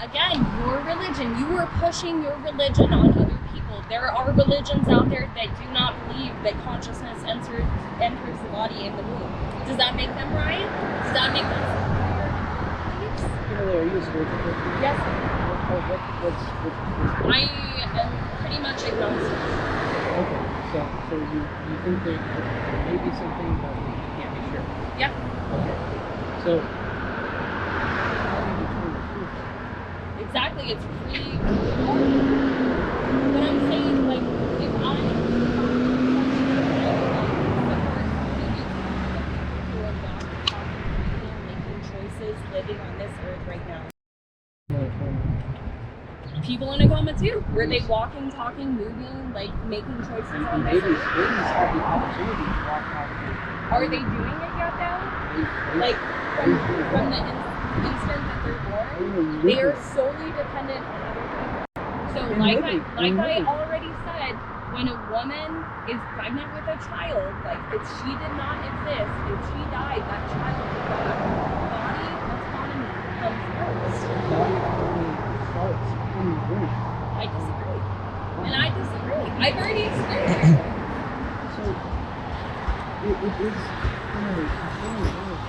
again, your religion, you are pushing your religion on other people. There are religions out there that do not believe that consciousness enters the body in the womb. Does that make them right? Does that make them Kimberly, are you a spiritual person? Yes. What's I am pretty much agnostic. Okay, so you think there may be something, but you can't be sure? Yeah. Okay, so how do you determine the truth? Exactly, it's really hard. But I'm saying, like, if I making choices, living on this earth right now. People in a coma too. Were they walking, talking, moving, like making choices on this Babies earth? have the opportunity to walk out. Are they doing it yet though? Like from the instant that they're born, they are solely dependent on other people. So like I already said, when a woman is pregnant with a child, like if she did not exist, if she died, that child would die. Body autonomy comes first. I disagree. And I disagree. I've already experienced it. So it is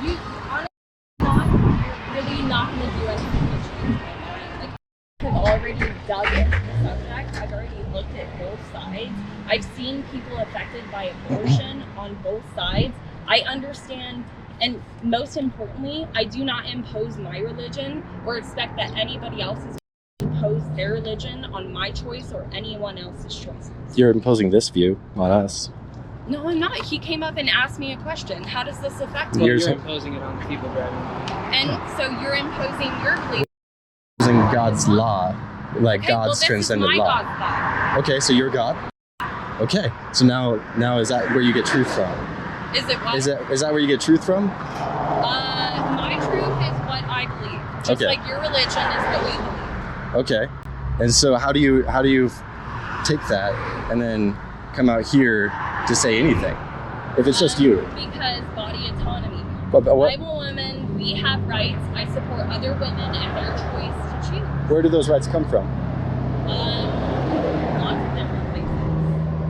You honestly you're really not going to do anything to change my mind. Like, I've already dug into the subject. I've already looked at both sides. I've seen people affected by abortion on both sides. I understand, and most importantly, I do not impose my religion or expect that anybody else is impose their religion on my choice or anyone else's choices. You're imposing this view on us. No, I'm not. He came up and asked me a question. How does this affect me? Well, you're imposing it on the people driving. And so you're imposing your belief. Using God's law, like Okay, God's transcendent this is my law. God's law. Okay, so you're God. Okay, so now is that where you get truth from? Is it what? Is that where you get truth from? My truth is what I believe. Just like your religion is what we believe. Okay, and so how do you take that and then come out here to say anything if it's just you? Because body autonomy. But what? I'm a woman. We have rights. I support other women and their choice to choose. Where do those rights come from? Lots of different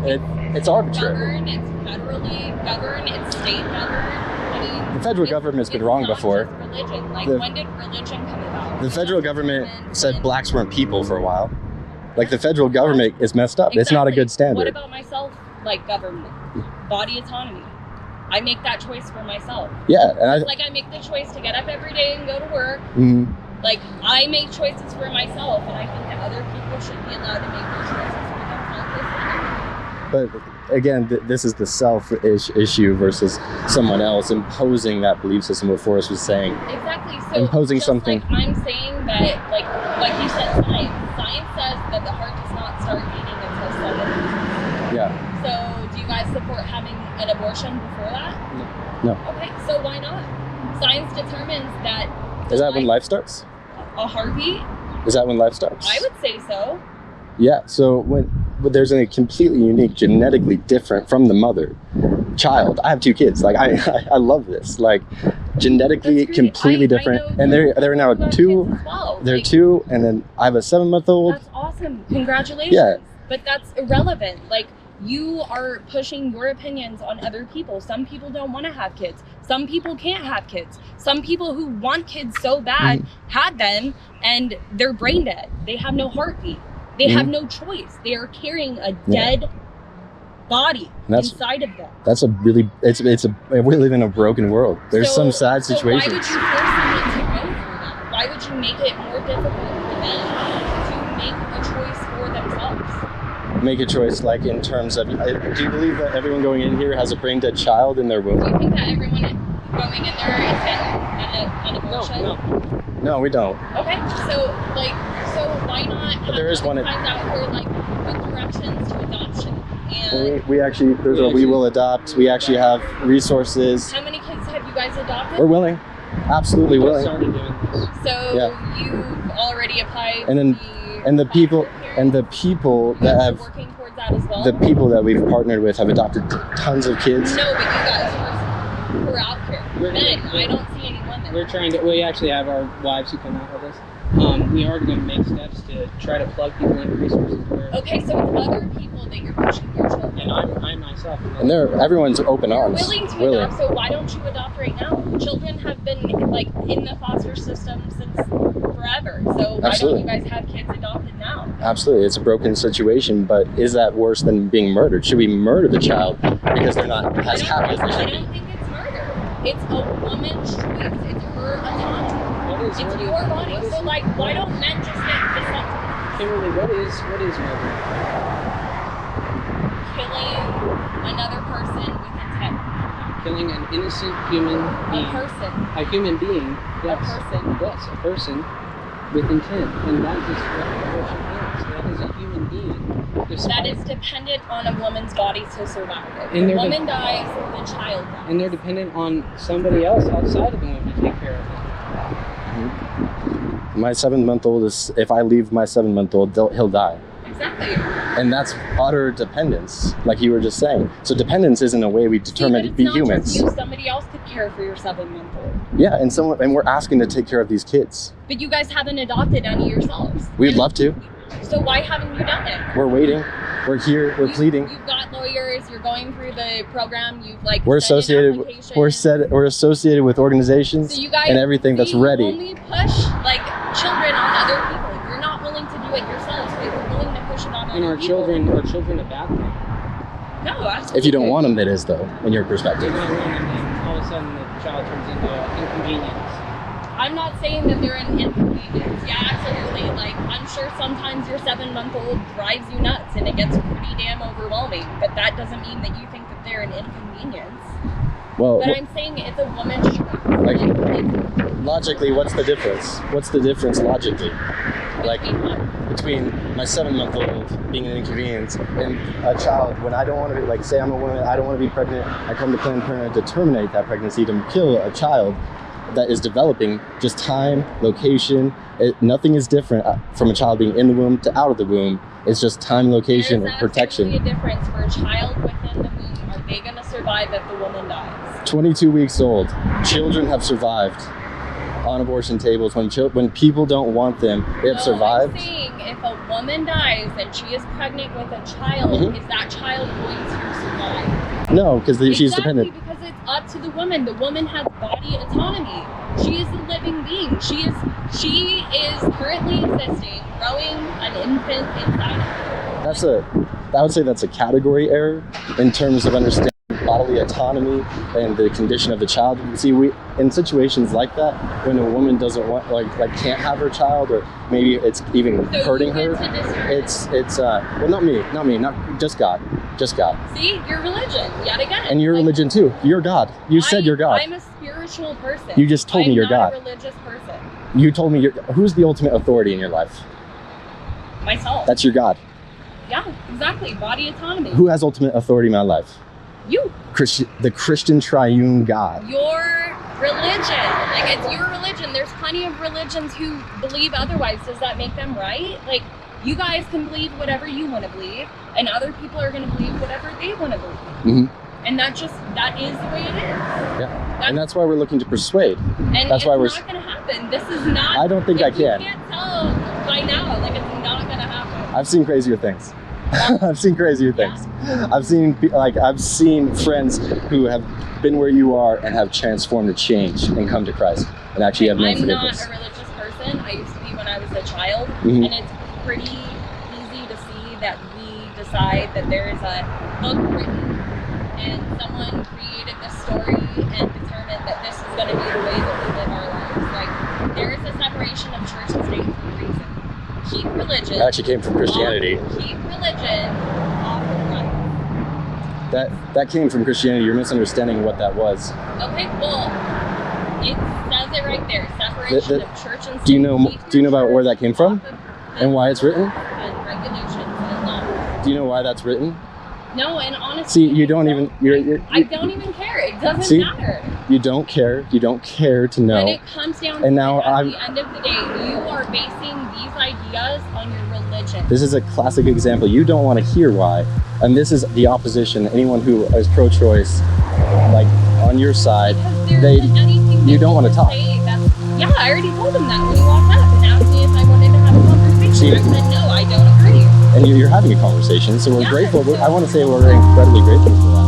places. It's arbitrary. It's federally governed. It's state governed. I mean, The federal government's been wrong before. Religion. Like, when did religion come about? The federal government said blacks weren't people for a while. Like, the federal government is messed up. Exactly. It's not a good standard. What about myself? Like government, body autonomy. I make that choice for myself. Yeah, and I make the choice to get up every day and go to work. Mm-hmm. Like, I make choices for myself, and I think that other people should be allowed to make their choices for themselves. But again, this is the self issue versus someone else imposing that belief system. What Forrest was saying. Exactly. So imposing just something. Like I'm saying that, like you said, science says that the heart does not start beating until 7. Yeah. So, do you guys support having an abortion before that? No. Okay, so why not? Science determines that. Is that when life starts? A heartbeat? Is that when life starts? I would say so. Yeah. So when there's a completely unique, genetically different from the mother child. I have 2 kids. Like I love this. Like genetically completely different, and they're now 2. Well. They're 2, and then I have a 7-month-old. That's awesome. Congratulations. Yeah. But that's irrelevant. Like, you are pushing your opinions on other people. Some people don't want to have kids. Some people can't have kids. Some people who want kids so bad had them, and they're brain dead. They have no heartbeat. They have no choice. They are carrying a dead body inside of them. That's a really, we live in a broken world. There's some sad situations. Why would you force someone to go through that? Why would you make it more difficult for them to make a choice for themselves? Make a choice, like in terms of, do you believe that everyone going in here has a brain dead child in their womb? Do you think that everyone going in there is getting an abortion? No, we don't. Okay, so why not have there is one find out where, like, the directions to adoption? And we actually, there's a We Will Adopt. We actually have resources. how many kids have you guys adopted? We're willing. Absolutely willing. So you've already applied. The people that have working towards that as well. The people that we've partnered with have adopted tons of kids. No, but you guys who are out here, men. I don't see any women. We actually have our wives who come out with us. we are going to make steps to try to plug people into resources where. Okay, so it's other people that you're pushing your children. And I myself. And everyone's open arms. Willing to adopt, so why don't you adopt right now? Children have been like in the foster system since forever. So why Absolutely. don't you guys have kids adopted now? Absolutely, it's a broken situation, but is that worse than being murdered? Should we murder the child because they're not as happy as they I should be? don't think it's murder. It's a woman's choice. It's her autonomy. It's your body. So like, why don't men just get vasectomies? Kimberly, what is murder? Killing another person with intent. Killing an innocent human being. A human being. Yes. person. Yes, a person with intent. And that is what abortion is. That is a human being. That is dependent on a woman's body to survive. If And the they're woman dies, the child dies. And they're dependent on somebody else outside of the womb to take care of them. My 7-month-old is, if I leave my 7-month-old, he'll die. Exactly. And that's utter dependence, like you were just saying. So dependence isn't a way we determine to be humans. Just you, somebody else could care for your 7-month-old. Yeah, and we're asking to take care of these kids. But you guys haven't adopted any yourselves. We'd love to. So why haven't you done it? We're waiting. We're here. We're pleading. You've got lawyers. You're going through the program. You've like. We're sent in associated. applications. We're associated with organizations So you guys, and everything that's ready. You only push like children on other people. You're not willing to do it yourselves, but you're willing to push it on other And people. are children a bad thing? No, absolutely. If you don't want them, that is though, in your perspective. You're not wanting them, and all of a sudden the child turns into an inconvenience. I'm not saying that they're an inconvenience. Yeah, absolutely. Like, I'm sure sometimes your 7-month-old drives you nuts and it gets pretty damn overwhelming, but that doesn't mean that you think that they're an inconvenience. Well, But I'm saying it's a woman's choice. Like, logically, what's the difference? What's the difference logically? Like, between my 7-month-old being an inconvenience and a child when I don't want to be, like, say I'm a woman, I don't want to be pregnant, I come to Planned Parenthood to terminate that pregnancy, to kill a child that is developing, just time, location, nothing is different from a child being in the womb to out of the womb. It's just time, location, and protection. There's absolutely a difference for a child within the womb. Are they going to survive if the woman dies? 22 weeks old, children have survived on abortion tables. When people don't want them, they have survived. I'm saying if a woman dies and she is pregnant with a child, is that child going to survive? No, because she's dependent. Because it's up to the woman. The woman has body autonomy. She is a living being. She is currently existing, growing an infant inside of her. I would say that's a category error in terms of understanding bodily autonomy and the condition of the child. See, in situations like that, when a woman doesn't want, like can't have her child, or maybe it's even hurting her, it's well, not me, not just God. See, your religion, yet again. And your religion too. You're God. You said you're God. I'm a spiritual person. You just told me you're God. I'm not a religious person. You told me who's the ultimate authority in your life? Myself. That's your God. Yeah, exactly. Body autonomy. Who has ultimate authority in my life? You. The Christian triune God. Your religion. Like, it's your religion. There's plenty of religions who believe otherwise. Does that make them right? Like, you guys can believe whatever you want to believe, and other people are going to believe whatever they want to believe. Mm-hmm. And that is the way it is. Yeah. And that's why we're looking to persuade. And that's why it's not going to happen. This is not. I don't think I can. You can't tell by now. Like, it's not going to happen. I've seen crazier things. I've seen crazier things. I've seen friends who have been where you are and have transformed to change and come to Christ and actually have no forgiveness. I'm not a religious person. I used to be when I was a child, Mm-hmm. and it's pretty easy to see that we decide that there is a book written and someone created this story and determined that this is going to be the way that we live our lives. Like, there is a separation of church and state for a reason. Keep religion. That actually came from Christianity. Keep religion off of Christ. That came from Christianity. You're misunderstanding what that was. Okay, well, it says it right there. Separation of church and state. Do you know about where that came from and why it's written? And regulations and laws. Do you know why that's written? No, and honestly, See, you don't even. I don't even care. It doesn't matter. You don't care. You don't care to know. When it comes down to and now at the end of the day, you are basing these ideas on your religion. This is a classic example. You don't want to hear why, and this is the opposition. Anyone who is pro-choice, like on your side, you don't want to talk. Yeah, I already told him that when he walked up and asked me if I said, no, I don't agree. And you're having a conversation, so we're Yeah, grateful. so- I want to say we're incredibly grateful for that.